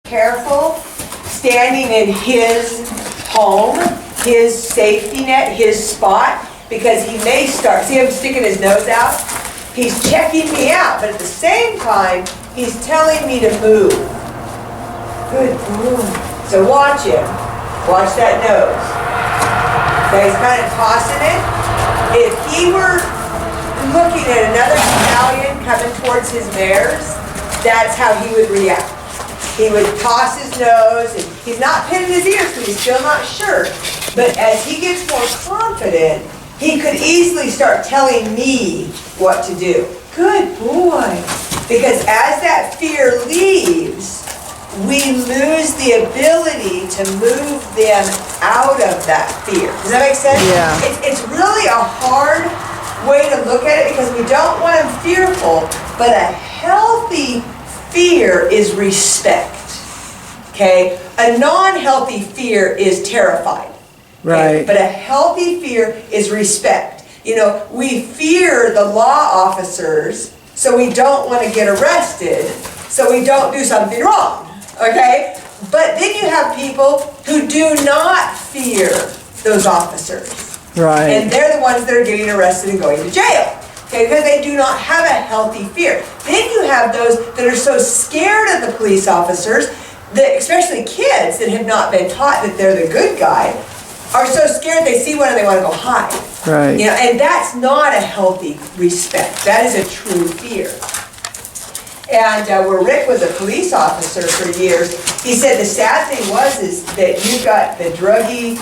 Careful standing in his home, his safety net, his spot, because he may start, see him sticking his nose out? He's checking me out, but at the same time, he's telling me to move. Good boy. So watch him. Watch that nose. Okay, he's kind of tossing it. If he were looking at another stallion coming towards his mares, that's how he would react. He would toss his nose, and he's not pinning his ears because he's still not sure. But as he gets more confident, he could easily start telling me what to do. Good boy. Because as that fear leaves, we lose the ability to move them out of that fear. Does that make sense? Yeah. It's really a hard way to look at it because we don't want them fearful, but a healthy fear is respect. Okay? A non-healthy fear is terrified. Okay? Right. But a healthy fear is respect. You know, we fear the law officers, so we don't want to get arrested, so we don't do something wrong. Okay? But then you have people who do not fear those officers. Right. And they're the ones that are getting arrested and going to jail. Okay, because they do not have a healthy fear. Then you have those that are so scared of the police officers, that especially kids that have not been taught that they're the good guy, are so scared they see one and they want to go hide. Right. You know, and that's not a healthy respect. That is a true fear. And where Rick was a police officer for years, he said the sad thing is that you got the druggy,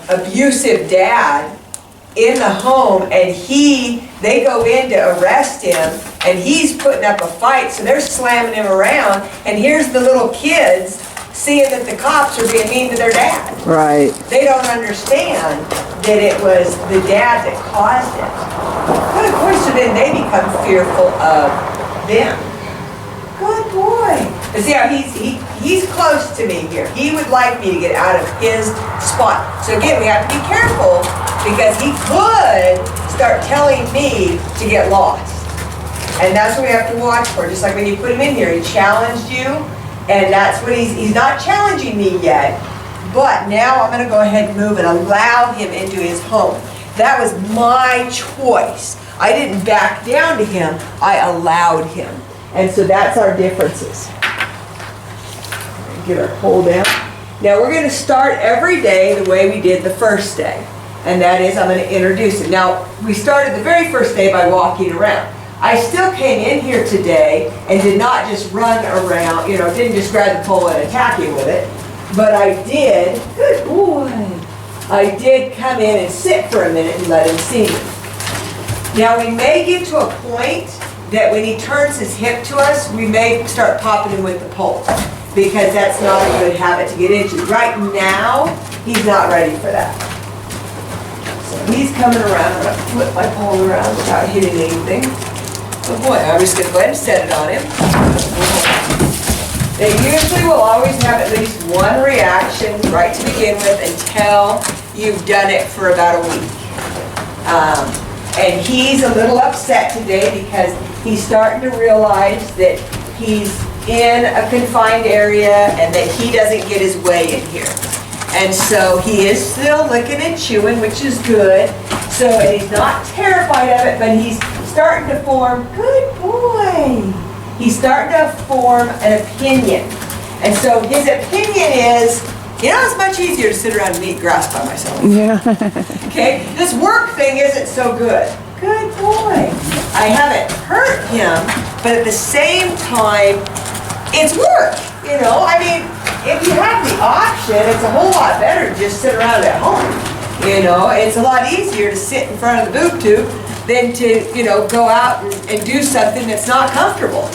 abusive dad in the home, and they go in to arrest him, and he's putting up a fight, so they're slamming him around, and here's the little kids seeing that the cops are being mean to their dad. Right. They don't understand that it was the dad that caused it. But of course, so then they become fearful of them. Good boy. And see how he's close to me here. He would like me to get out of his spot. So again, we have to be careful because he could start telling me to get lost. And that's what we have to watch for. Just like when you put him in here, he challenged you, and that's what he's not challenging me yet. But now I'm gonna go ahead and move and allow him into his home. That was my choice. I didn't back down to him, I allowed him. And so that's our differences. Get our pole down. Now we're gonna start every day the way we did the first day. And that is, I'm gonna introduce it. Now, we started the very first day by walking around. I still came in here today and did not just run around, didn't just grab the pole and attack you with it. But I did, good boy, I did come in and sit for a minute and let him see me. Now we may get to a point that when he turns his hip to us, we may start popping him with the pole, because that's not a good habit to get into. Right now, he's not ready for that. So he's coming around. I'm going to flip my pole around without hitting anything. Oh boy, I'm just going to go ahead and set it on him. They usually will always have at least one reaction right to begin with until you've done it for about a week. And he's a little upset today because he's starting to realize that he's in a confined area and that he doesn't get his way in here. And so he is still licking and chewing, which is good. So, and he's not terrified of it, but he's starting to form, good boy. He's starting to form an opinion. And so his opinion is, it's much easier to sit around and eat grass by myself. Yeah. Okay? This work thing isn't so good. Good boy. I haven't hurt him, but at the same time, it's work. If you have the option, it's a whole lot better to just sit around at home. It's a lot easier to sit in front of the boob tube than to, go out and do something that's not comfortable.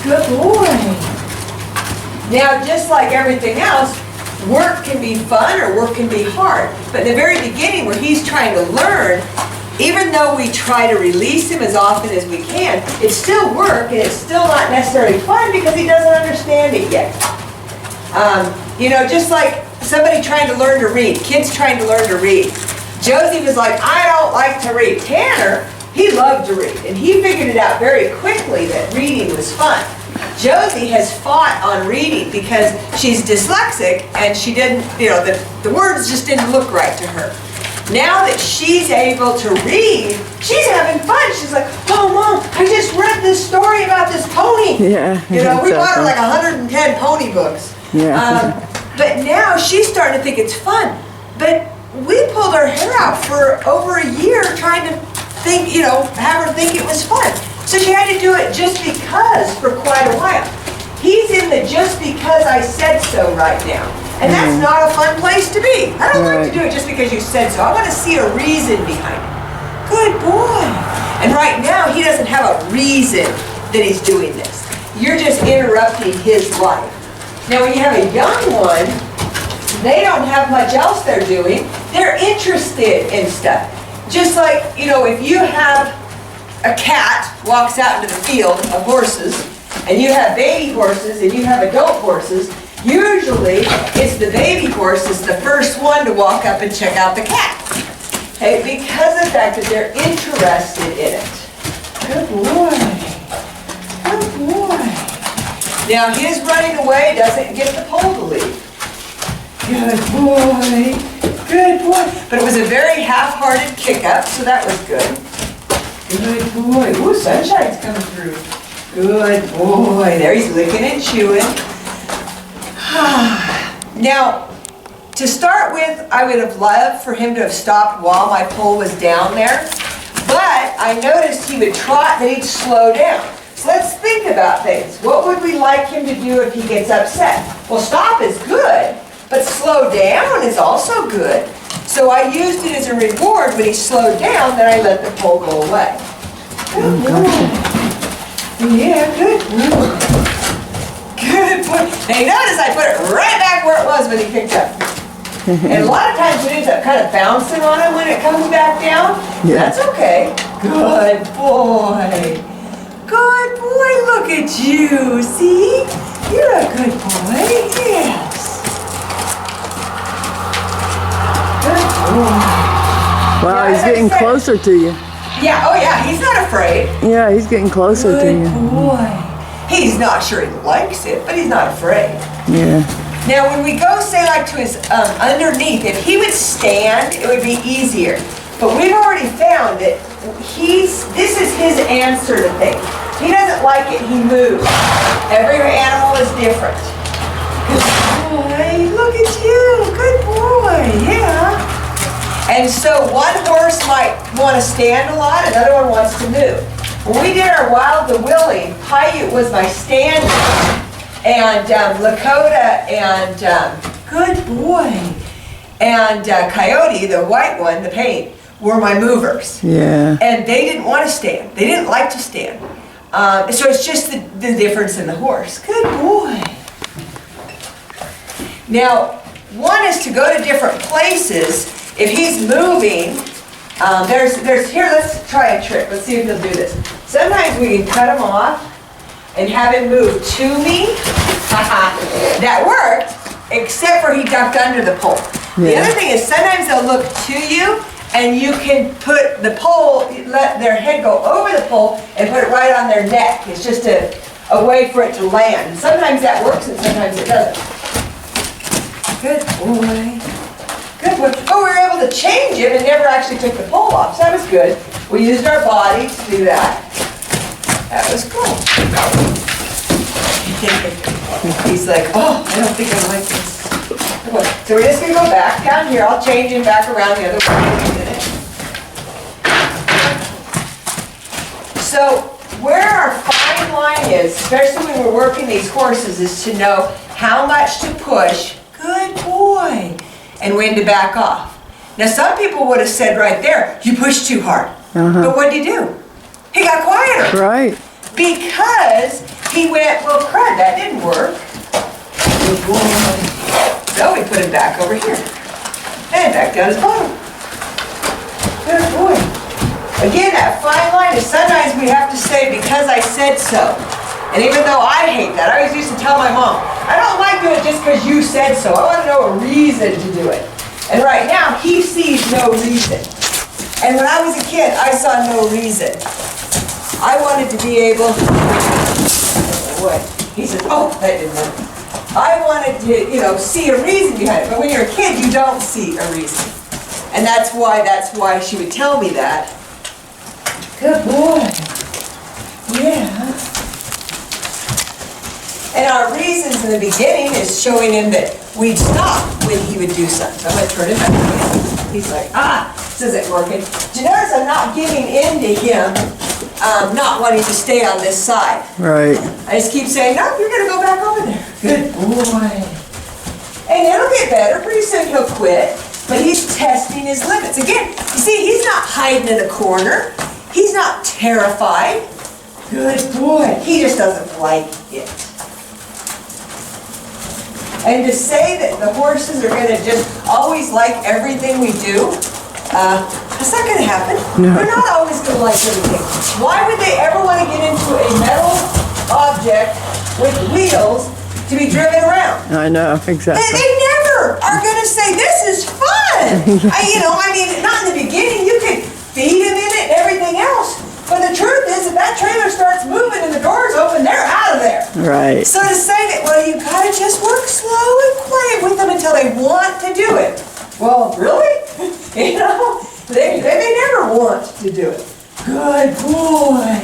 Good boy. Now, just like everything else, work can be fun or work can be hard. But in the very beginning, where he's trying to learn, even though we try to release him as often as we can, it's still work and it's still not necessarily fun because he doesn't understand it yet. Just like somebody trying to learn to read, kids trying to learn to read. Josie was like, I don't like to read. Tanner, he loved to read, and he figured it out very quickly that reading was fun. Josie has fought on reading because she's dyslexic and she didn't, the words just didn't look right to her. Now that she's able to read, she's having fun. She's like, oh, Mom, I just read this story about this pony. Yeah. We bought her like 110 pony books. Yeah. But now she's starting to think it's fun. But we pulled our hair out for over a year trying to think, have her think it was fun. So she had to do it just because for quite a while. He's in the just because I said so right now. And that's not a fun place to be. I don't like to do it just because you said so. I want to see a reason behind it. Good boy. And right now, he doesn't have a reason that he's doing this. You're just interrupting his life. Now, when you have a young one, they don't have much else they're doing. They're interested in stuff. Just like, if you have a cat walks out into the field of horses, and you have baby horses and you have adult horses, usually it's the baby horse is the first one to walk up and check out the cat. Okay, because of the fact that they're interested in it. Good boy. Good boy. Now his running away doesn't get the pole to leave. Good boy. Good boy. But it was a very half-hearted kick up, so that was good. Good boy. Ooh, sunshine's coming through. Good boy. There he's licking and chewing. Now, to start with, I would have loved for him to have stopped while my pole was down there. But I noticed he would trot, then he'd slow down. So let's think about things. What would we like him to do if he gets upset? Well, stop is good, but slow down is also good. So I used it as a reward. When he slowed down, then I let the pole go away. Good boy. Yeah, good boy. Good boy. Now you notice I put it right back where it was when he picked up. And a lot of times it ends up kind of bouncing on him when it comes back down. Yeah. That's okay. Good boy. Good boy. Look at you. See? You're a good boy. Yes. Good boy. Wow, he's getting closer to you. Yeah, oh yeah, he's not afraid. Yeah, he's getting closer to you. Good boy. He's not sure he likes it, but he's not afraid. Yeah. Now when we go, say like to his underneath, if he would stand, it would be easier. But we've already found that this is his answer to things. He doesn't like it, he moves. Every animal is different. Good boy, look at you, good boy, yeah. And so one horse might want to stand a lot, another one wants to move. When we did our Wild the Willing, Paiute was my stander, and Lakota and good boy, and Coyote, the white one, the paint, were my movers. Yeah. And they didn't want to stand. They didn't like to stand. So it's just the difference in the horse. Good boy. Now, one is to go to different places. If he's moving, here, let's try a trick. Let's see if he'll do this. Sometimes we can cut him off and have him move to me. That worked, except for he ducked under the pole. Yeah. The other thing is sometimes they'll look to you and you can put the pole, let their head go over the pole and put it right on their neck. It's just a way for it to land. And sometimes that works and sometimes it doesn't. Good boy. Good boy. Oh, we were able to change it and never actually took the pole off, so that was good. We used our body to do that. That was cool. He's like, oh, I don't think I like this. So we're just going to go back down here. I'll change him back around the other way in a minute. So where our fine line is, especially when we're working these horses, is to know how much to push. Good boy. And when to back off. Now some people would have said right there, you pushed too hard. But what did he do? He got quieter. Right. Because he went, well crud, that didn't work. Good boy. So we put him back over here. And back down his bottom. Good boy. Again, that fine line is sometimes we have to say, because I said so. And even though I hate that, I always used to tell my mom, I don't like doing it just because you said so. I want to know a reason to do it. And right now, he sees no reason. And when I was a kid, I saw no reason. I wanted to be able, He said, oh, that didn't work. I wanted to, see a reason behind it. But when you're a kid, you don't see a reason. And that's why she would tell me that. Good boy. Yeah. And our reasons in the beginning is showing him that we'd stop when he would do something. So I'm going to turn it back again. He's like, this isn't working. Do you notice I'm not giving in to him not wanting to stay on this side? Right. I just keep saying, no, you're going to go back over there. Good boy. And it'll get better. Pretty soon he'll quit. But he's testing his limits. Again, you see, he's not hiding in a corner. He's not terrified. Good boy. He just doesn't like it. And to say that the horses are going to just always like everything we do, that's not going to happen. No. They're not always going to like everything. Why would they ever want to get into a metal object with wheels to be driven around? I know, exactly. They never are going to say, this is fun. Not in the beginning. You could feed them in it and everything else. But the truth is, if that trailer starts moving and the door's open, they're out of there. Right. So to say that, well, you gotta just work slow and quiet with them until they want to do it. Well, really? They never want to do it. Good boy.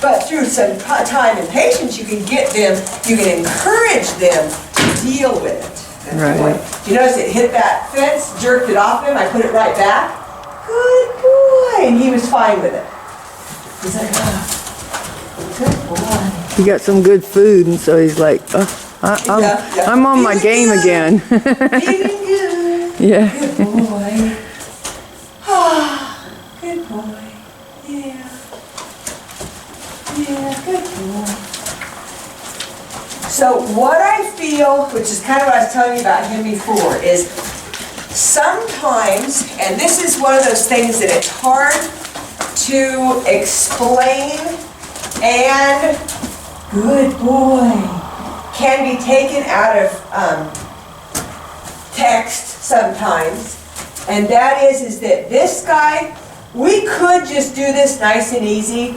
But through some time and patience, you can get them, you can encourage them to deal with it. Good boy. You notice it hit that fence, jerked it off him, I put it right back. Good boy. And he was fine with it. He's like, good boy. He got some good food, and so he's like, I'm on my game again. Feeling good. Yeah. Good boy. Good boy. Yeah. Yeah, good boy. So what I feel, which is kind of what I was telling you about him before, is sometimes, and this is one of those things that it's hard to explain, and good boy, can be taken out of text sometimes, and that is that this guy, we could just do this nice and easy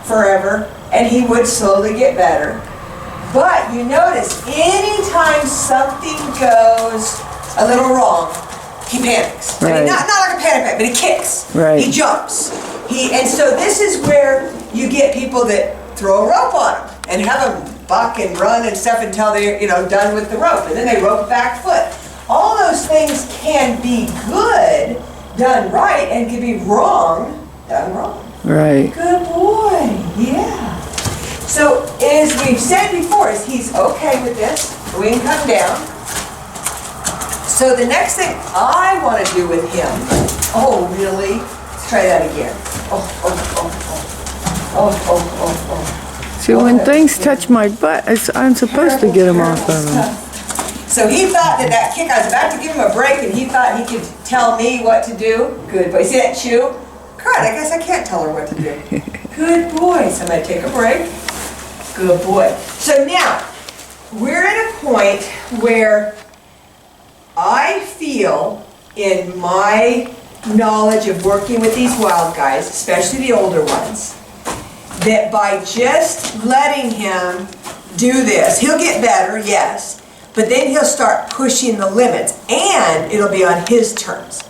forever, and he would slowly get better. But you notice, anytime something goes a little wrong, he panics. Right. I mean, not like a panic attack, but he kicks. Right. He jumps. And so this is where you get people that throw a rope on him and have him buck and run and stuff until they're done with the rope, and then they rope back foot. All those things can be good done right, and can be wrong done wrong. Right. Good boy. Yeah. So as we've said before, is he's okay with this. We can come down. So the next thing I want to do with him, oh really? Let's try that again. See, when things touch my butt, I'm supposed to get them off of him. So he thought that kick, I was about to give him a break, and he thought he could tell me what to do. Good boy. See that chew? God, I guess I can't tell her what to do. Good boy. So I'm going to take a break. Good boy. So now, we're at a point where I feel, in my knowledge of working with these wild guys, especially the older ones, that by just letting him do this, he'll get better, yes, but then he'll start pushing the limits, and it'll be on his terms.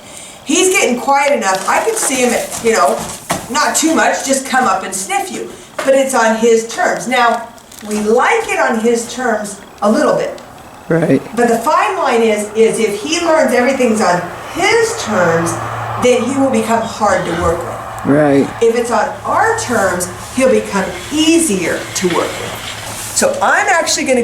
He's getting quiet enough, I could see him at, not too much, just come up and sniff you, but it's on his terms. Now, we like it on his terms a little bit. Right. But the fine line is if he learns everything's on his terms, then he will become hard to work with. Right. If it's on our terms, he'll become easier to work with. So I'm actually going to